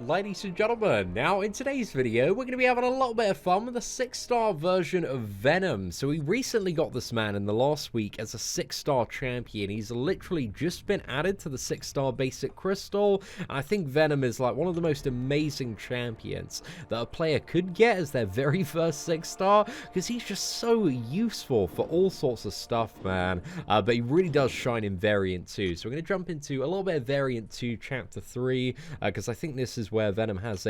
Ladies and gentlemen, now in today's video, we're going to be having a little bit of fun with a 6-star version of Venom. So we recently got this man in the last week as a 6-star champion. He's literally just been added to the 6-star basic crystal. And I think Venom is like one of the most amazing champions that a player could get as their very first 6-star, because he's just so useful for all sorts of stuff, man. But he really does shine in Variant 2. So we're going to jump into a little bit of Variant 2 Chapter 3, because I think this is where Venom has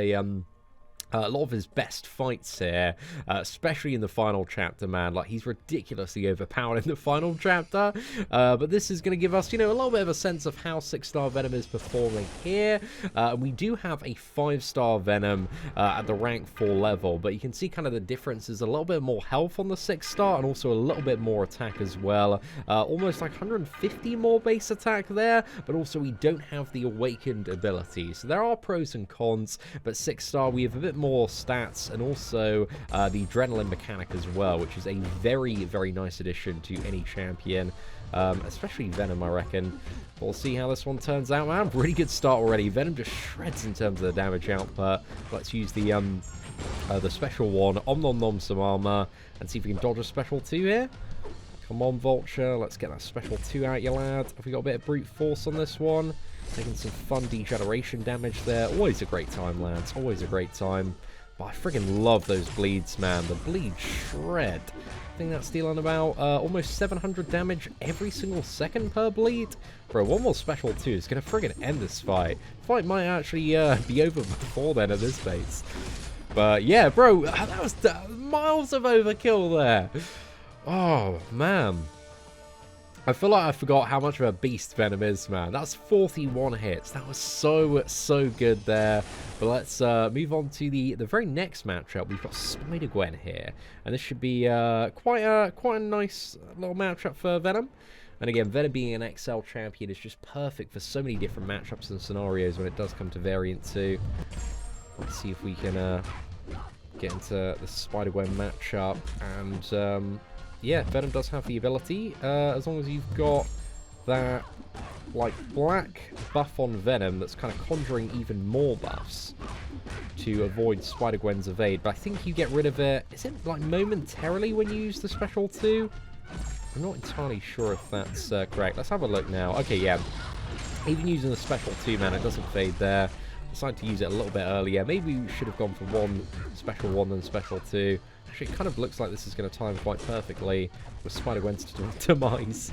a lot of his best fights here, especially in the final chapter, man. Like, he's ridiculously overpowered in the final chapter, but this is going to give us, you know, a little bit of a sense of how 6-star Venom is performing here. We do have a 5-star Venom at the rank 4 level, but you can see kind of the difference is a little bit more health on the 6-star and also a little bit more attack as well. Almost like 150 more base attack there, but also we don't have the awakened ability. So there are pros and cons, but 6-star we have a bit more stats and also the adrenaline mechanic as well, which is a very, very nice addition to any champion, especially Venom, I reckon. We'll see how this one turns out, man. Really good start already. Venom just shreds in terms of the damage output. Let's use the special one, Om Nom Nom some armor, and see if we can dodge a special 2 here. Come on, Vulture, let's get that special 2 out, you lad. Have we got a bit of brute force on this one? Taking some fun degeneration damage there. Always a great time, lads. Always a great time. But I friggin' love those bleeds, man. The bleeds shred. I think that's dealing about almost 700 damage every single second per bleed. Bro, one more special 2 is going to friggin' end this fight. Fight might actually be over before then at this pace. But yeah, bro, that was miles of overkill there. Oh, man. I feel like I forgot how much of a beast Venom is, man. That's 41 hits. That was so good there. But let's move on to the very next matchup. We've got Spider-Gwen here. And this should be quite a nice little matchup for Venom. And again, Venom being an XL champion is just perfect for so many different matchups and scenarios when it does come to Variant 2. Let's see if we can get into the Spider-Gwen matchup. And yeah, Venom does have the ability, as long as you've got that, like, black buff on Venom that's kind of conjuring even more buffs to avoid Spider-Gwen's evade. But I think you get rid of it, is it, like, momentarily when you use the special 2? I'm not entirely sure if that's correct. Let's have a look now. Okay, yeah. Even using the special 2, man, it doesn't fade there. Decided to use it a little bit earlier. Maybe we should have gone for one special 1 than special 2. Actually, it kind of looks like this is going to time quite perfectly with Spider-Gwen's demise.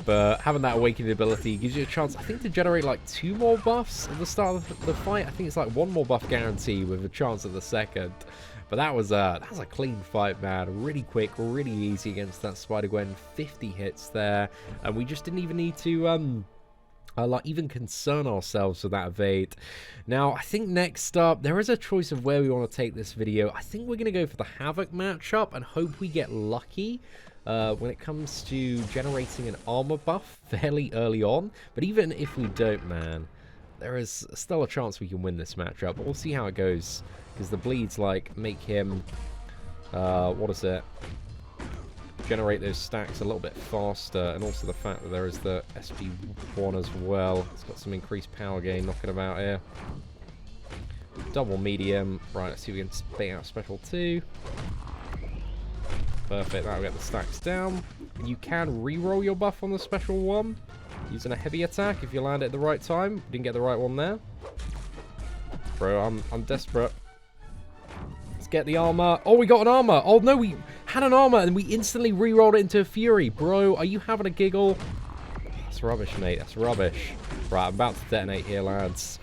But having that awakening ability gives you a chance, I think, to generate like 2 more buffs at the start of the fight. I think it's like 1 more buff guarantee with a chance at the second. But that was a clean fight, man. Really quick, really easy against that Spider-Gwen. 50 hits there. And we just didn't even need to like, even concern ourselves with that evade. Now, I think next up, there is a choice of where we want to take this video. I think we're going to go for the Havoc matchup and hope we get lucky when it comes to generating an armor buff fairly early on. But even if we don't, man, there is still a chance we can win this matchup. But we'll see how it goes, because the bleeds, like, make him, what is it? Generate those stacks a little bit faster, and also the fact that there is the SP1 as well. It's got some increased power gain knocking about here. Double medium. Right, let's see if we can spit out special 2. Perfect, that'll get the stacks down. You can re-roll your buff on the special 1 using a heavy attack if you land it at the right time. Didn't get the right one there. Bro, I'm desperate. Let's get the armor. Oh, we got an armor. Oh, no, we had an armor and we instantly re-rolled it into a Fury. Bro, are you having a giggle? That's rubbish, mate. That's rubbish. Right, I'm about to detonate here, lads.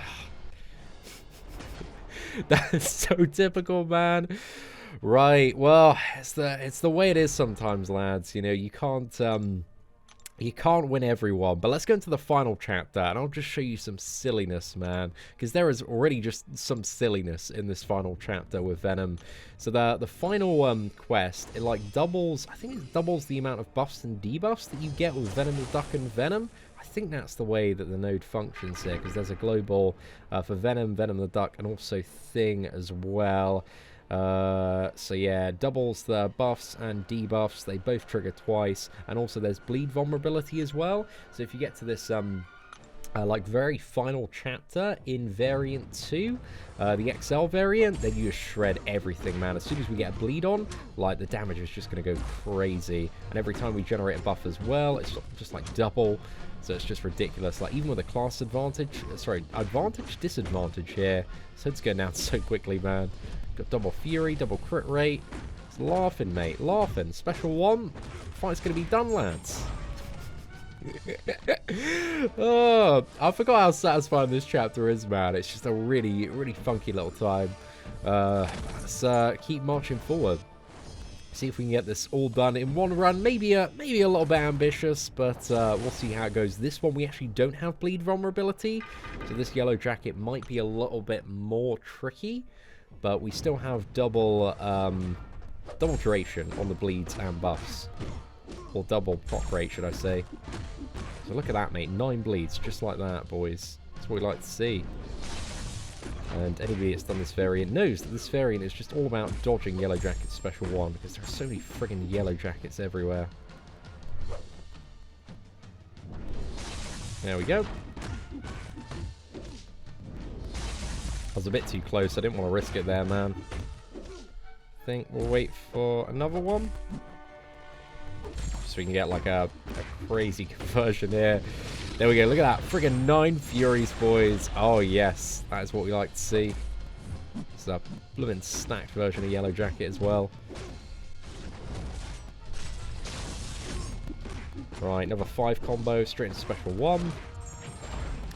That's so typical, man. Right, well, it's the way it is sometimes, lads. You know, you can't win everyone. But let's go into the final chapter, and I'll just show you some silliness, man, because there is already just some silliness in this final chapter with Venom. So the final quest, it like doubles, I think it doubles the amount of buffs and debuffs that you get with Venom the Duck and Venom. I think that's the way that the node functions here, because there's a global for Venom, Venom the Duck, and also Thing as well. So yeah, doubles the buffs and debuffs. They both trigger twice, and also there's bleed vulnerability as well. So if you get to this like very final chapter in variant 2, the XL variant, then you just shred everything, man. As soon as we get a bleed on, like, the damage is just going to go crazy. And every time we generate a buff as well, it's just like double. So it's just ridiculous. Like, even with a class advantage, advantage, disadvantage here, so it's going down so quickly, man. Got double fury, double crit rate. It's laughing, mate, laughing. Special 1, fight's going to be done, lads. Oh, I forgot how satisfying this chapter is, man. It's just a really, really funky little time. Let's keep marching forward. See if we can get this all done in one run. Maybe a little bit ambitious, but we'll see how it goes. This one we actually don't have bleed vulnerability, so this yellow jacket might be a little bit more tricky. But we still have double duration on the bleeds and buffs. Or double proc rate, should I say. So look at that, mate. 9 bleeds, just like that, boys. That's what we like to see. And anybody that's done this variant knows that this variant is just all about dodging Yellow Jacket's special 1, because there are so many friggin' Yellow Jackets everywhere. There we go. I was a bit too close. I didn't want to risk it there, man. I think we'll wait for another one. So we can get like a crazy conversion here. There we go. Look at that. Friggin' 9 Furies, boys. Oh, yes. That is what we like to see. It's a blooming stacked version of Yellow Jacket as well. Right, another 5 combo straight into special 1.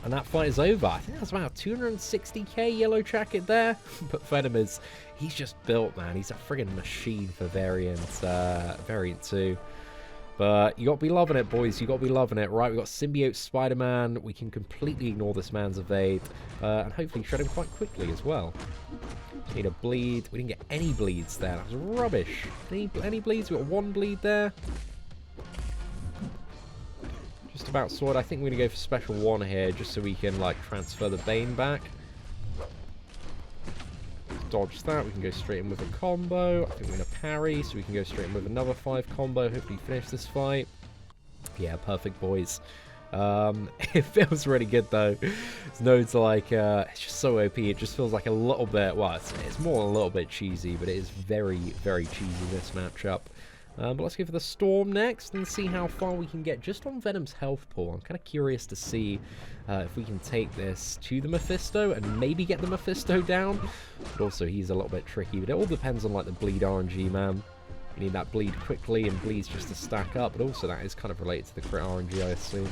And that fight is over. I think that's about 260k Yellow Jacket there. But Venom is, he's just built, man. He's a friggin' machine for variant 2. But you got to be loving it, boys. You got to be loving it. Right, we got Symbiote Spider-Man. We can completely ignore this man's evade. And hopefully shred him quite quickly as well. Just need a bleed. We didn't get any bleeds there. That was rubbish. Any bleeds? We got 1 bleed there. Just about sorted. I think we're going to go for special 1 here, just so we can, like, transfer the Bane back. Dodge that. We can go straight in with a combo. I think we're going to parry, so we can go straight in with another 5 combo. Hopefully finish this fight. Yeah, perfect, boys. It feels really good, though. It's nodes like, it's just so OP. It just feels like a little bit, well, it's more a little bit cheesy, but it is very, very cheesy, this matchup. But let's go for the Storm next and see how far we can get just on Venom's health pool. I'm kind of curious to see if we can take this to the Mephisto and maybe get the Mephisto down. But also, he's a little bit tricky. But it all depends on, like, the bleed RNG, man. You need that bleed quickly and bleeds just to stack up. But also, that is kind of related to the crit RNG, I assume.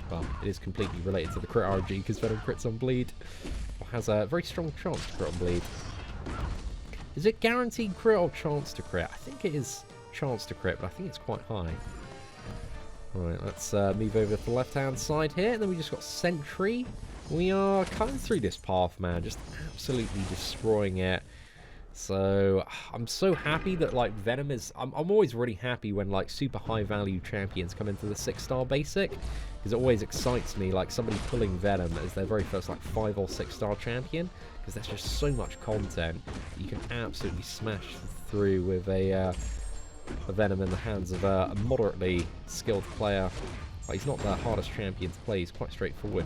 Well, it is completely related to the crit RNG because Venom crits on bleed. Or has a very strong chance to crit on bleed. Is it guaranteed crit or chance to crit? I think it is chance to crit, but I think it's quite high. Right, let's move over to the left-hand side here, and then we just got Sentry. We are cutting through this path, man, just absolutely destroying it. So, I'm so happy that, like, Venom is... I'm always really happy when, like, super high-value champions come into the 6-star basic, because it always excites me, like, somebody pulling Venom as their very first, like, 5 or 6-star champion, because there's just so much content. You can absolutely smash through with a Venom in the hands of a moderately skilled player. Like, he's not the hardest champion to play, he's quite straightforward.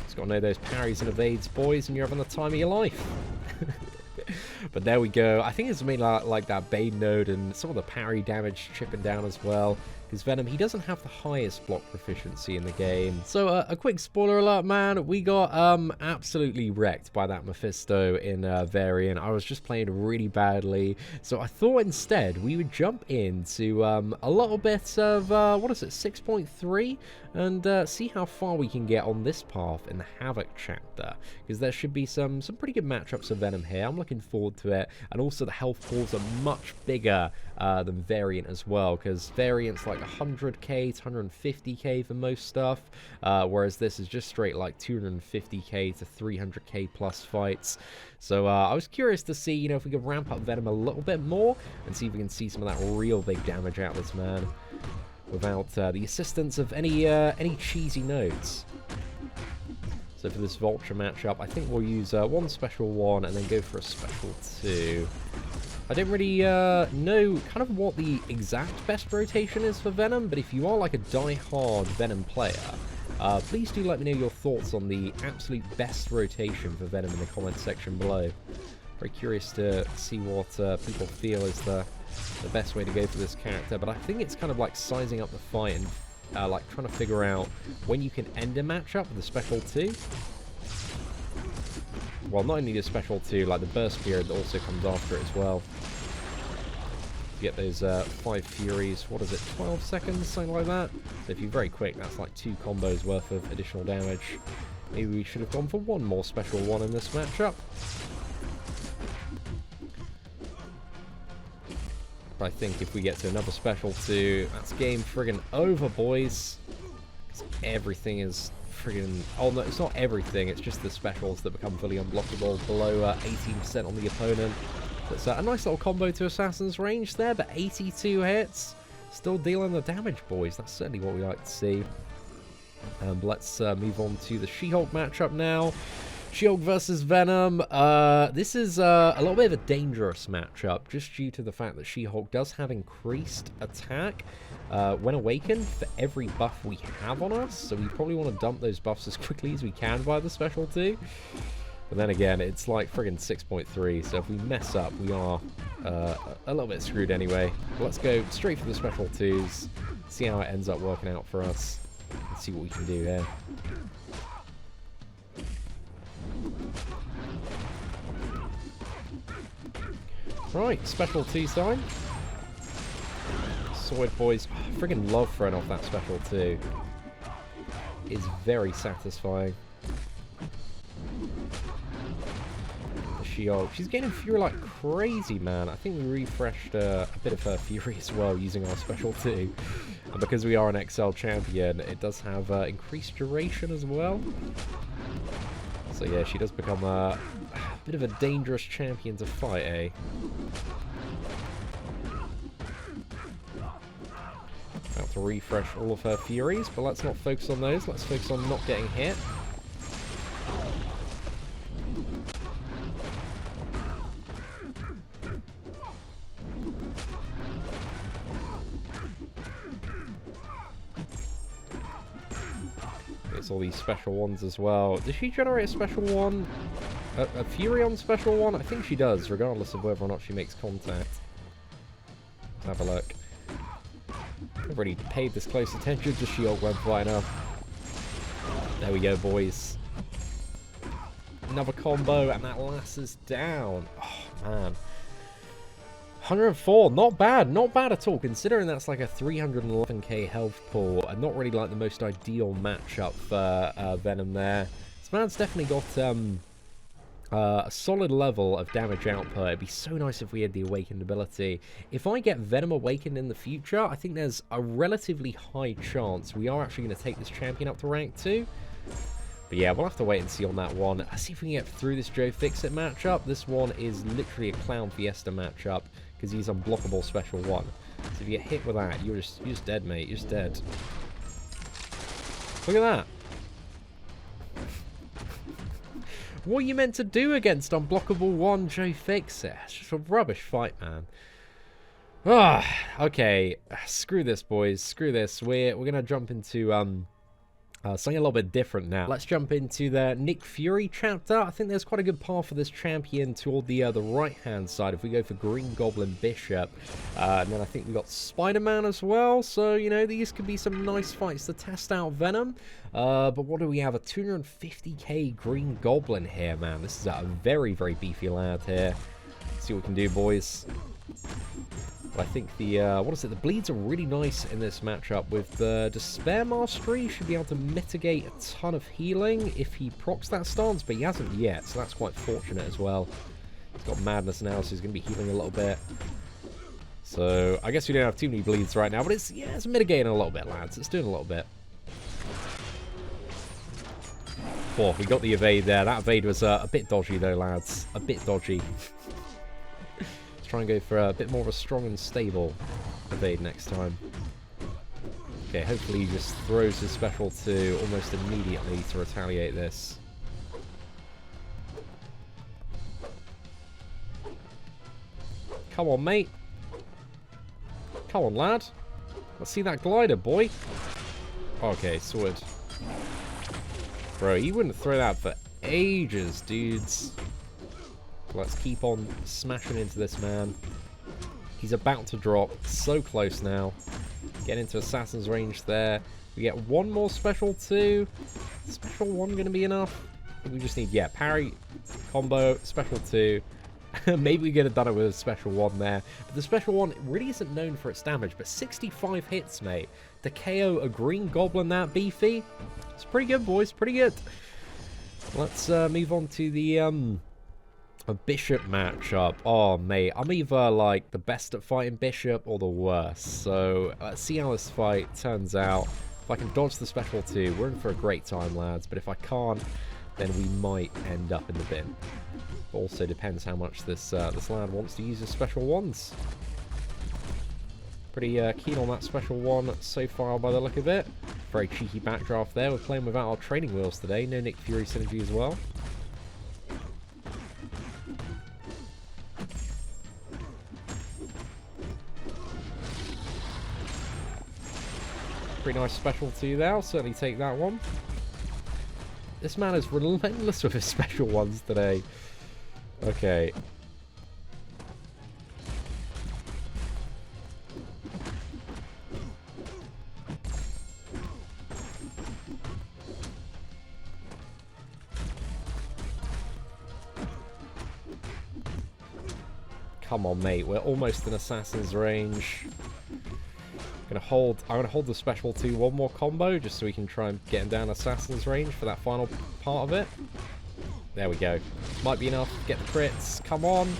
Just gotta know those parries and evades, boys, and you're having the time of your life. But there we go. I think it's mainly like that Bane node and some of the parry damage chipping down as well. Because Venom, he doesn't have the highest block proficiency in the game. So a quick spoiler alert, man. We got absolutely wrecked by that Mephisto in variant. I was just playing really badly. So I thought instead we would jump into a little bit of, what is it, 6.3? And see how far we can get on this path in the Havoc chapter. Because there should be some pretty good matchups of Venom here. I'm looking forward to it. And also the health pools are much bigger than variant as well. Because variant's like 100k to 150k for most stuff. Whereas this is just straight like 250k to 300k plus fights. So I was curious to see, you know, if we could ramp up Venom a little bit more. And see if we can see some of that real big damage out of this man. Without the assistance of any cheesy nodes. So for this Vulture matchup, I think we'll use one special 1 and then go for a special 2. I don't really know kind of what the exact best rotation is for Venom, but if you are like a die-hard Venom player, please do let me know your thoughts on the absolute best rotation for Venom in the comments section below. Very curious to see what people feel is the best way to go for this character, but I think it's kind of like sizing up the fight and like trying to figure out when you can end a matchup with a special 2. Well, not only the special 2, like the burst period that also comes after it as well. You get those 5 Furies, what is it, 12 seconds, something like that? So if you're very quick, that's like 2 combos worth of additional damage. Maybe we should have gone for one more special 1 in this matchup. But I think if we get to another special 2, that's game friggin' over, boys. Everything is friggin'... Oh, no, it's not everything. It's just the specials that become fully unblockable below 18% on the opponent. So it's a nice little combo to Assassin's range there, but 82 hits. Still dealing the damage, boys. That's certainly what we like to see. Let's move on to the She-Hulk matchup now. She-Hulk versus Venom. This is a little bit of a dangerous matchup, just due to the fact that She-Hulk does have increased attack when awakened for every buff we have on us, so we probably want to dump those buffs as quickly as we can by the special 2. But then again, it's like friggin' 6.3, so if we mess up, we are a little bit screwed anyway. But let's go straight for the special 2s, see how it ends up working out for us, and see what we can do here. Right, special 2 time. Sword, boys. Oh, I friggin' love throwing off that special 2. It's very satisfying. The She-Hulk. She's getting Fury like crazy, man. I think we refreshed a bit of her Fury as well using our special 2. And because we are an XL champion, it does have increased duration as well. So yeah, she does become a bit of a dangerous champion to fight, eh? About to refresh all of her Furies, but let's not focus on those. Let's focus on not getting hit. It's all these special ones as well. Does she generate a special one? A Fury on special 1? I think she does, regardless of whether or not she makes contact. Let's have a look. I've already paid this close attention to She-Hulk when flying up. There we go, boys. Another combo, and that lasts us down. Oh, man. 104, not bad at all, considering that's like a 311k health pool, and not really like the most ideal matchup for Venom there. This man's definitely got a solid level of damage output. It'd be so nice if we had the Awakened ability. If I get Venom Awakened in the future, I think there's a relatively high chance we are actually going to take this champion up to rank 2. But yeah, we'll have to wait and see on that one. Let's see if we can get through this Joe Fixit matchup. This one is literally a Clown Fiesta matchup, because he's unblockable special 1. So if you get hit with that, you're just dead, mate. You're just dead. Look at that. What are you meant to do against unblockable 1 Joe Fixit? It's just a rubbish fight, man. Ah, okay. Screw this, boys. Screw this. We're gonna jump into something a little bit different now. Let's jump into the Nick Fury chapter. I think there's quite a good path for this champion toward the right-hand side if we go for Green Goblin Bishop. And then I think we've got Spider-Man as well. So, you know, these could be some nice fights to test out Venom. But what do we have? A 250k Green Goblin here, man. This is a very, very beefy lad here. Let's see what we can do, boys. But I think the, what is it? The bleeds are really nice in this matchup. With the Despair Mastery, should be able to mitigate a ton of healing if he procs that stance, but he hasn't yet, so that's quite fortunate as well. He's got Madness now, so he's going to be healing a little bit. So, I guess we don't have too many bleeds right now, but it's, yeah, it's mitigating a little bit, lads. It's doing a little bit. Oh, we got the evade there. That evade was a bit dodgy, though, lads. A bit dodgy. Try and go for a bit more of a strong and stable evade next time. Okay, hopefully he just throws his special 2 almost immediately to retaliate this. Come on, mate. Come on, lad. Let's see that glider, boy. Okay, sorted. Bro, you wouldn't throw that for ages, dudes. Let's keep on smashing into this man. He's about to drop. So close now. Get into Assassin's range there. We get one more special 2. Special 1 going to be enough? We just need, yeah, parry, combo, special 2. Maybe we could have done it with a special 1 there. But the special 1 really isn't known for its damage. But 65 hits, mate. To KO a green goblin that beefy. It's pretty good, boys. Pretty good. Let's move on to the a bishop matchup. Oh, mate. I'm either, like, the best at fighting bishop or the worst. So, let's see how this fight turns out. If I can dodge the special 2, we're in for a great time, lads. But if I can't, then we might end up in the bin. Also depends how much this lad wants to use his special 1s. Pretty keen on that special 1 so far by the look of it. Very cheeky backdraft there. We're playing without our training wheels today. No Nick Fury synergy as well. Pretty nice special 2 there. I'll certainly take that one. This man is relentless with his special 1s today. Okay. Come on, mate. We're almost in Assassin's range. I'm gonna hold the special 2 one more combo just so we can try and get him down Assassin's range for that final part of it. There we go. Might be enough. Get the crits. Come on.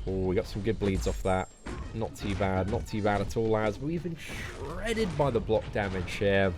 Oh, we got some good bleeds off that. Not too bad. Not too bad at all, lads. But we've been shredded by the block damage here.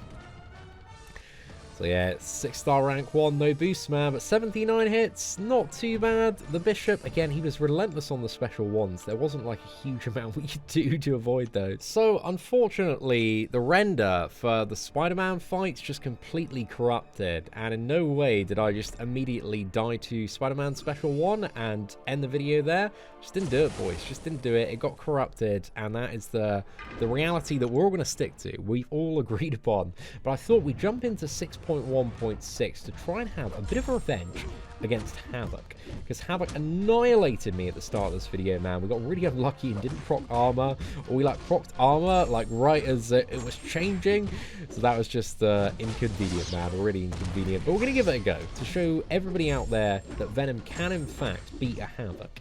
So yeah, it's 6-star rank 1, no boost, man, but 79 hits, not too bad. The Bishop, again, he was relentless on the special 1s. There wasn't like a huge amount we could do to avoid those. So, unfortunately, the render for the Spider-Man fights just completely corrupted, and in no way did I just immediately die to Spider-Man special 1 and end the video there. Just didn't do it, boys. Just didn't do it. It got corrupted, and that is the reality that we're all going to stick to. We've all agreed upon. But I thought we'd jump into 6.1.6 to try and have a bit of revenge against Havoc, because Havoc annihilated me at the start of this video, man. We got really unlucky and didn't proc armor, or we like procced armor like right as it was changing, so that was just inconvenient, man, really inconvenient. But we're gonna give it a go to show everybody out there that Venom can in fact beat a Havoc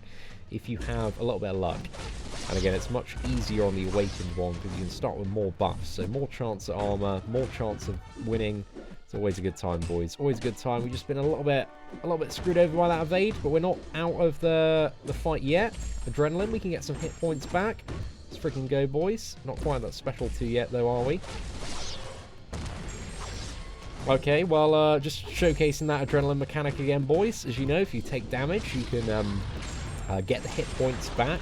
if you have a little bit of luck. And again, it's much easier on the Awakened one because you can start with more buffs, so more chance at armor, more chance of winning. It's always a good time, boys. Always a good time. We've just been a little bit screwed over by that evade, but we're not out of the fight yet. Adrenaline, we can get some hit points back. Let's freaking go, boys. Not quite that special 2 yet, though, are we? Okay, well, just showcasing that adrenaline mechanic again, boys. As you know, if you take damage, you can get the hit points back,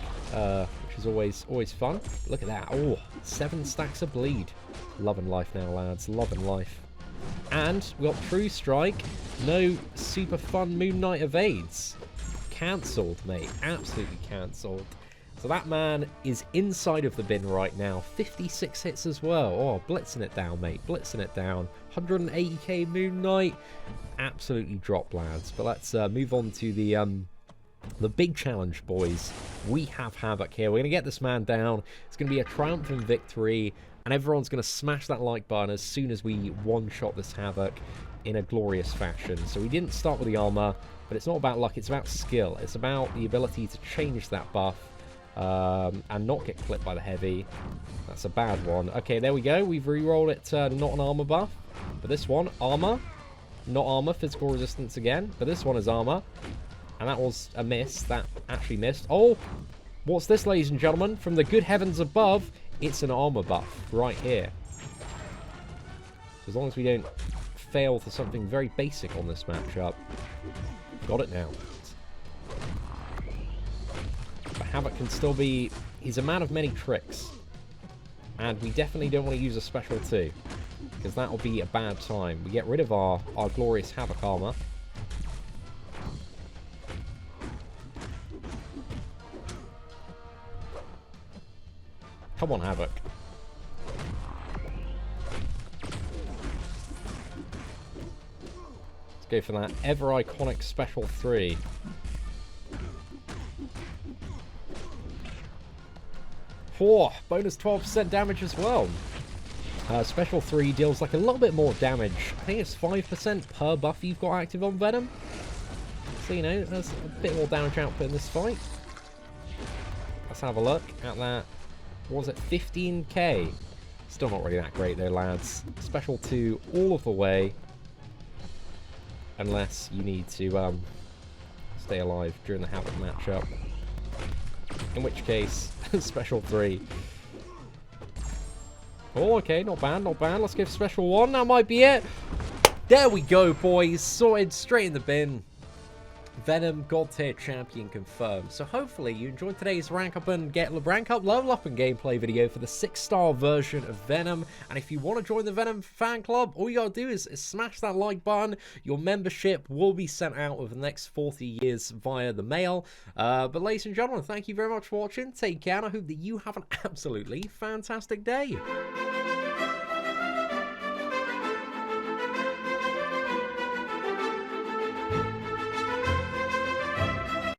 which is always fun. Look at that. Oh, 7 stacks of bleed. Loving life now, lads. Loving life. And we got True Strike. No super fun Moon Knight evades. Cancelled, mate. Absolutely cancelled. So that man is inside of the bin right now. 56 hits as well. Oh, blitzing it down, mate. Blitzing it down. 180k Moon Knight. Absolutely dropped, lads. But let's move on to the big challenge, boys. We have Havoc here. We're going to get this man down. It's going to be a triumphant victory. And everyone's going to smash that like button as soon as we one-shot this Havoc in a glorious fashion. So we didn't start with the armor, but it's not about luck, it's about skill. It's about the ability to change that buff and not get clipped by the heavy. That's a bad one. Okay, there we go. We've re-rolled it to not an armor buff. But this one, armor. Not armor, physical resistance again. But this one is armor. And that was a miss. That actually missed. Oh, what's this, ladies and gentlemen? From the good heavens above, it's an armor buff right here. So as long as we don't fail to something very basic on this matchup. Got it now. But Havoc can still be... He's a man of many tricks. And we definitely don't want to use a special 2. Because that will be a bad time. We get rid of our glorious Havoc armor. Come on, Havoc. Let's go for that ever iconic Special 3. Bonus 12% damage as well. Special 3 deals like a little bit more damage. I think it's 5% per buff you've got active on Venom. So, you know, there's a bit more damage output in this fight. Let's have a look at that. What was it? 15k. Still not really that great though, lads. Special 2 all of the way. Unless you need to stay alive during the Havoc matchup. In which case, Special 3. Oh, okay, not bad, not bad. Let's give Special 1. That might be it. There we go, boys. Sorted straight in the bin. Venom God Tier champion confirmed. So hopefully you enjoyed today's rank up and level up and gameplay video for the 6-star version of Venom. And if you want to join the Venom fan club, all you gotta do is smash that like button. Your membership will be sent out over the next 40 years via the mail. But ladies and gentlemen, thank you very much for watching. Take care, and I hope that you have an absolutely fantastic day.